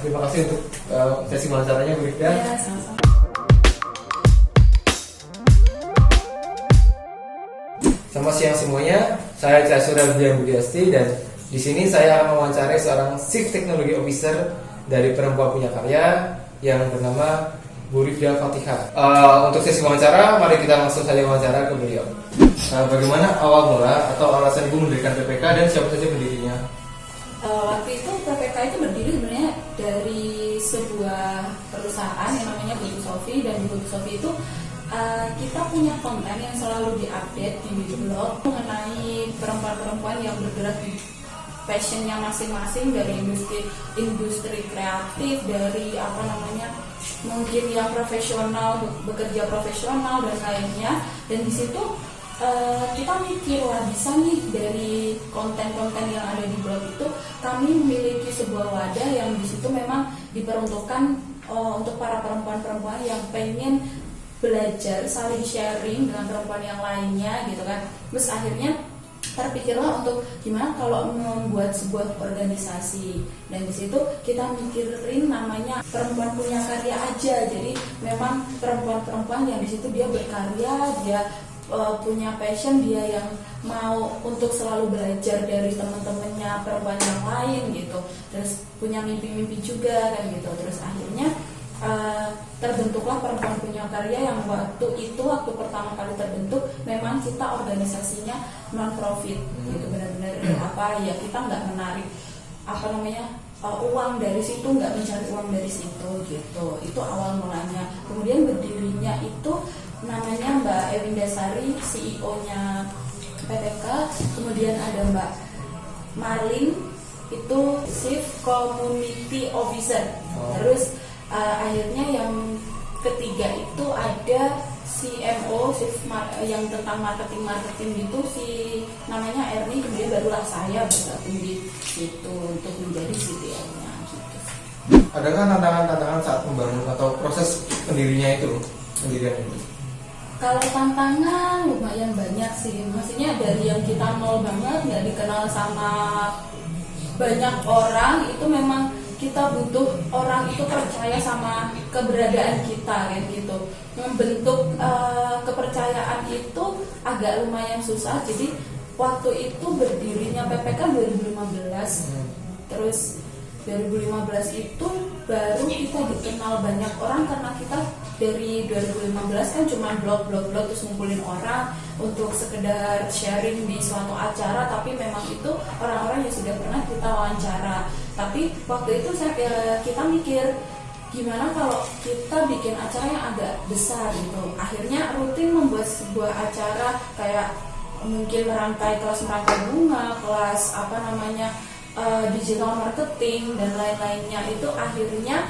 terima kasih untuk sesi wawancaranya Bu Rifda. Ya, sama-sama. Selamat siang semuanya, saya Casura Budiasti dan di sini saya akan mewawancarai seorang Chief Technology Officer dari perempuan punya karya yang bernama Bu Rifda Fatihah. Untuk sesi wawancara, mari kita langsung saja wawancara ke beliau. Bagaimana awal mula atau alasan Ibu mendirikan PPK dan siapa saja pendirinya? Waktu itu PPK itu berdiri sebenarnya dari sebuah perusahaan yang namanya Beauty Sophie, dan di Beauty Sophie itu kita punya konten yang selalu diupdate di blog mengenai perempuan-perempuan yang bergerak di passionnya masing-masing, dari industri kreatif, dari mungkin yang profesional, bekerja profesional dan lainnya. Dan di situ kita mikir, wah bisa nih dari konten-konten yang ada di blog itu kami memiliki sebuah wadah yang di situ memang diperuntukkan untuk para perempuan-perempuan yang pengen belajar, saling sharing dengan perempuan yang lainnya gitu kan. Terus akhirnya terpikirlah untuk gimana kalau membuat sebuah organisasi, dan di situ kita mikirin namanya perempuan punya karya aja. Jadi memang perempuan-perempuan yang di situ dia berkarya, dia punya passion, dia yang mau untuk selalu belajar dari teman-temannya perempuan yang lain gitu. Terus punya mimpi-mimpi juga kan gitu. Terus akhirnya terbentuklah perempuan punya karya yang waktu pertama kali terbentuk memang kita organisasinya non profit gitu, benar-benar kita nggak menarik uang dari situ, nggak mencari uang dari situ gitu. Itu awal mulanya. Kemudian berdirinya itu namanya Mbak Ewindasari, CEO-nya PPK. Kemudian ada Mbak Marlin, itu Chief Community Officer. Terus akhirnya yang ketiga itu ada CMO, yang tentang marketing gitu, namanya Erni. Kemudian barulah saya bergabung di situ untuk menjadi CTO-nya gitu. Adakah tantangan-tantangan saat membangun atau proses pendirian itu? Kalau tantangan lumayan banyak sih, maksudnya dari yang kita nol banget, nggak dikenal sama banyak orang, itu memang kita butuh orang itu percaya sama keberadaan kita kan gitu. Membentuk kepercayaan itu agak lumayan susah. Jadi waktu itu berdirinya PPK 2015. Terus 2015 itu baru kita dikenal banyak orang, karena kita dari 2015 kan cuma blog terus ngumpulin orang untuk sekedar sharing di suatu acara, tapi memang itu orang-orang yang sudah pernah kita wawancara. Tapi waktu itu kita mikir, gimana kalau kita bikin acara yang agak besar gitu. Akhirnya rutin membuat sebuah acara kayak mungkin merangkai bunga, kelas digital marketing dan lain-lainnya. Itu akhirnya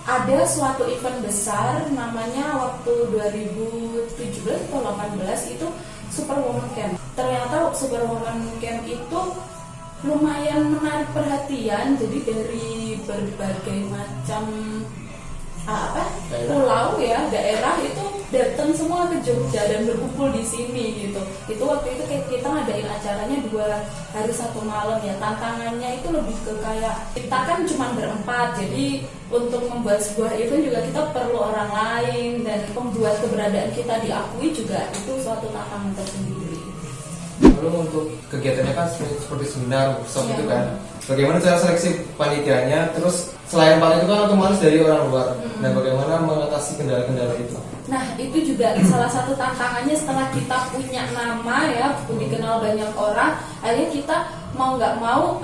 ada suatu event besar namanya waktu 2017 atau 2018 itu Superwoman Camp. Ternyata Superwoman Camp itu lumayan menarik perhatian. Jadi dari berbagai macam pulau ya, daerah itu datang semua ke Jogja dan berkumpul di sini gitu. Itu waktu itu kita ngadain acaranya 2 hari 1 malam ya. Tantangannya itu lebih ke kayak kita kan cuma berempat, jadi untuk membuat sebuah event juga kita perlu orang lain, dan membuat keberadaan kita diakui juga itu suatu tantangan tersendiri. Lalu untuk kegiatannya kan seperti seminar, workshop itu kan. Bagaimana cara seleksi panitianya? Terus selain panit itu kan otomatis dari orang luar. Nah, bagaimana mengatasi kendala-kendala itu? Nah, itu juga salah satu tantangannya setelah kita punya nama ya, dikenal banyak orang. Akhirnya kita mau nggak mau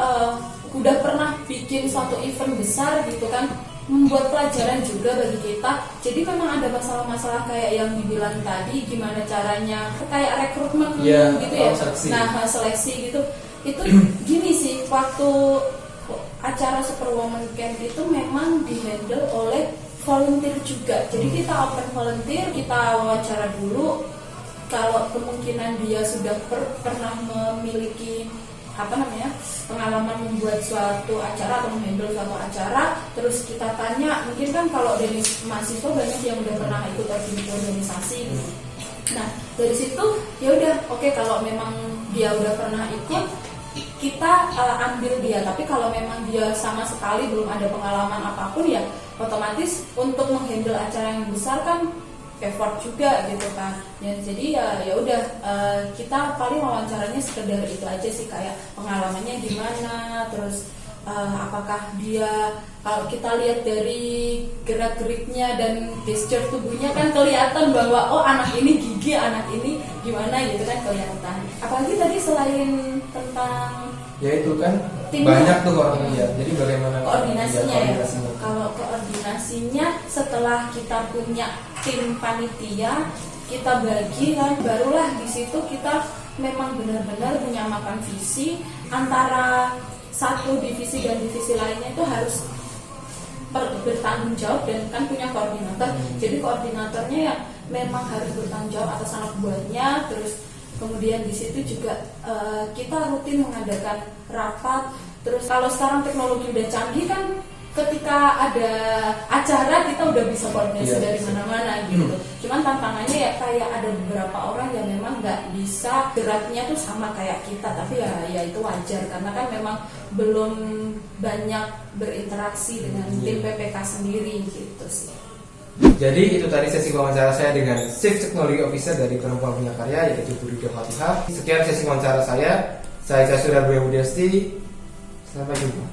udah pernah bikin suatu event besar gitu kan, membuat pelajaran juga bagi kita. Jadi memang ada masalah-masalah kayak yang dibilang tadi, gimana caranya kayak rekrutmen gitu ya. Seleksi. Nah, seleksi gitu. Itu gini sih, waktu acara Superwoman Camp itu memang dihandle oleh volunteer juga. Jadi kita open volunteer, kita wawancara dulu. Kalau kemungkinan dia sudah pernah memiliki pengalaman membuat suatu acara atau menghandle suatu acara, terus kita tanya, mungkin kan kalau dari mahasiswa banyak yang udah pernah ikut organisasi gitu. Nah, dari situ ya udah oke, kalau memang dia udah pernah ikut, kita ambil dia. Tapi kalau memang dia sama sekali belum ada pengalaman apapun, ya otomatis untuk menghandle acara yang besar kan effort juga gitu kan. Ya, jadi ya udah kita paling wawancaranya sekedar itu aja sih, kayak pengalamannya gimana, terus apakah dia, kalau kita lihat dari gerak-geriknya dan gesture tubuhnya kan kelihatan bahwa oh anak ini gigi, anak ini gimana gitu kan kelihatan. Apalagi tadi selain tentang Ya itu kan timnya, banyak tuh orang ya. Jadi bagaimana koordinasinya ya. koordinasinya? Kalau koordinasinya setelah kita punya tim panitia, kita bagi kan, barulah di situ kita memang benar-benar menyamakan visi antara satu divisi dan divisi lainnya. Itu harus bertanggung jawab dan kan punya koordinator. Jadi koordinatornya ya memang harus bertanggung jawab atas anak buahnya. Terus kemudian di situ juga kita rutin mengadakan rapat. Terus kalau sekarang teknologi udah canggih kan, ketika ada acara kita udah bisa koordinasi dari mana-mana gitu. Cuman tantangannya ya kayak ada beberapa orang yang memang nggak bisa geraknya tuh sama kayak kita, tapi ya itu wajar karena kan memang belum banyak berinteraksi dengan tim PPK sendiri gitu sih. Jadi itu tadi sesi wawancara saya dengan Chief Technology Officer dari Perempuan Punya Karya, yaitu Bu Rida Fatihah. Sekian sesi wawancara saya Casura Budiasti. Sampai jumpa.